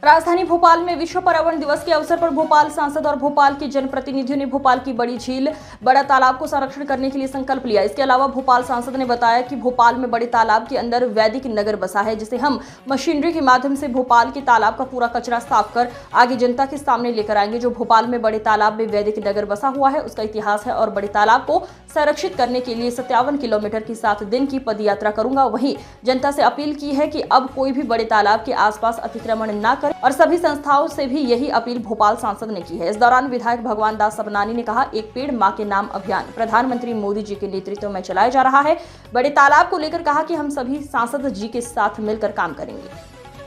राजधानी भोपाल में विश्व पर्यावरण दिवस के अवसर पर भोपाल सांसद और भोपाल के जनप्रतिनिधियों ने भोपाल की बड़ी झील बड़ा तालाब को संरक्षण करने के लिए संकल्प लिया। इसके अलावा भोपाल सांसद ने बताया कि भोपाल में बड़े तालाब के अंदर वैदिक नगर बसा है, जिसे हम मशीनरी के माध्यम से भोपाल के तालाब का पूरा कचरा साफ कर आगे जनता के सामने लेकर आएंगे। जो भोपाल में बड़े तालाब में वैदिक नगर बसा हुआ है, उसका इतिहास है और बड़े तालाब को संरक्षित करने के लिए 57 किलोमीटर की 7 दिन की पदयात्रा करूंगा। वहीं जनता से अपील की है कि अब कोई भी बड़े तालाब के आसपास अतिक्रमण न करे और सभी संस्थाओं से भी यही अपील भोपाल सांसद ने की है। इस दौरान विधायक भगवान दास सबनानी ने कहा, एक पेड़ मां के नाम अभियान प्रधानमंत्री मोदी जी के नेतृत्व में चलाया जा रहा है। बड़े तालाब को लेकर कहा कि हम सभी सांसद जी के साथ मिलकर काम करेंगे।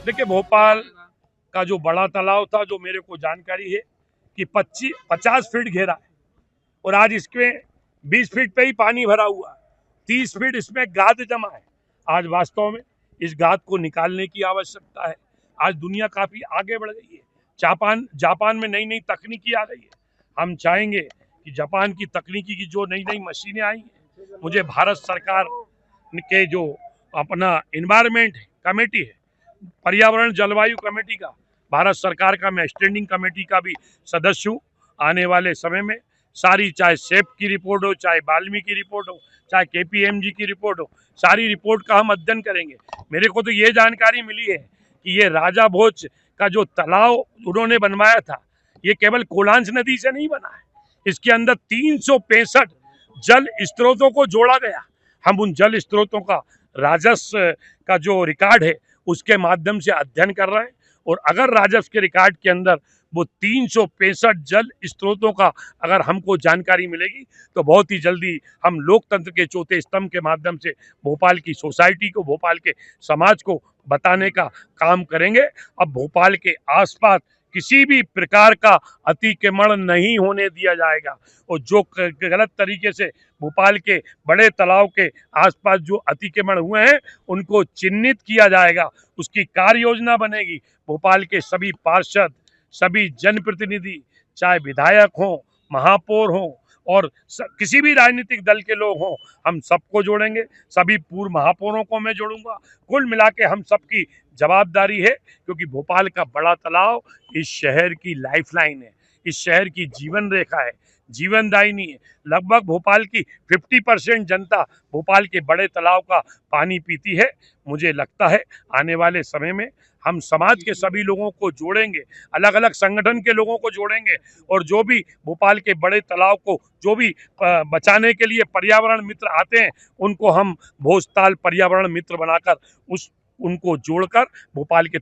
देखिए, भोपाल का जो बड़ा तालाब था, जो मेरे को जानकारी है कि 50 फीट घेरा है और आज इसमें 20 फीट पे ही पानी भरा हुआ है, 30 फीट इसमें गाद जमा है। आज वास्तव में इस गाद को निकालने की आवश्यकता है। आज दुनिया काफी आगे बढ़ गई है। जापान में नई नई तकनीकी आ गई है। हम चाहेंगे कि जापान की तकनीकी की जो नई नई मशीनें आई हैं, मुझे भारत सरकार के जो अपना एनवायरमेंट कमेटी है, पर्यावरण जलवायु कमेटी का, भारत सरकार का मैं स्टैंडिंग कमेटी का भी सदस्य हूँ। आने वाले समय में सारी, चाहे सेप की रिपोर्ट हो, चाहे वाल्मीकि रिपोर्ट हो, चाहे KPMG की रिपोर्ट हो, सारी रिपोर्ट का हम अध्ययन करेंगे। मेरे को तो ये जानकारी मिली है कि ये राजा भोज का जो तालाब उन्होंने बनवाया था, ये केवल कोलांच नदी से नहीं बना है। इसके अंदर 365 जल स्त्रोतों को जोड़ा गया। हम उन जल स्त्रोतों का राजस्व का जो रिकॉर्ड है, उसके माध्यम से अध्ययन कर रहे हैं। और अगर राजस्व के रिकॉर्ड के अंदर वो 365 जल स्त्रोतों का अगर हमको जानकारी मिलेगी, तो बहुत ही जल्दी हम लोकतंत्र के चौथे स्तंभ के माध्यम से भोपाल की सोसाइटी को, भोपाल के समाज को बताने का काम करेंगे। अब भोपाल के आसपास किसी भी प्रकार का अतिक्रमण नहीं होने दिया जाएगा और जो गलत तरीके से भोपाल के बड़े तालाब के आसपास जो अतिक्रमण हुए हैं, उनको चिन्हित किया जाएगा। उसकी कार्य योजना बनेगी। भोपाल के सभी पार्षद, सभी जनप्रतिनिधि, चाहे विधायक हों, महापौर हों और किसी भी राजनीतिक दल के लोग हों, हम सबको जोड़ेंगे। सभी पूर्व महापौरों को मैं जोड़ूंगा। कुल मिला के हम सबकी जवाबदारी है, क्योंकि भोपाल का बड़ा तालाब इस शहर की लाइफलाइन है, इस शहर की जीवन रेखा है, जीवनदायिनी है। लगभग भोपाल की 50% जनता भोपाल के बड़े तालाब का पानी पीती है। मुझे लगता है आने वाले समय में हम समाज के सभी लोगों को जोड़ेंगे, अलग अलग संगठन के लोगों को जोड़ेंगे और जो भी भोपाल के बड़े तालाब को जो भी बचाने के लिए पर्यावरण मित्र आते हैं, उनको हम भोजताल पर्यावरण मित्र बनाकर उनको जोड़कर भोपाल के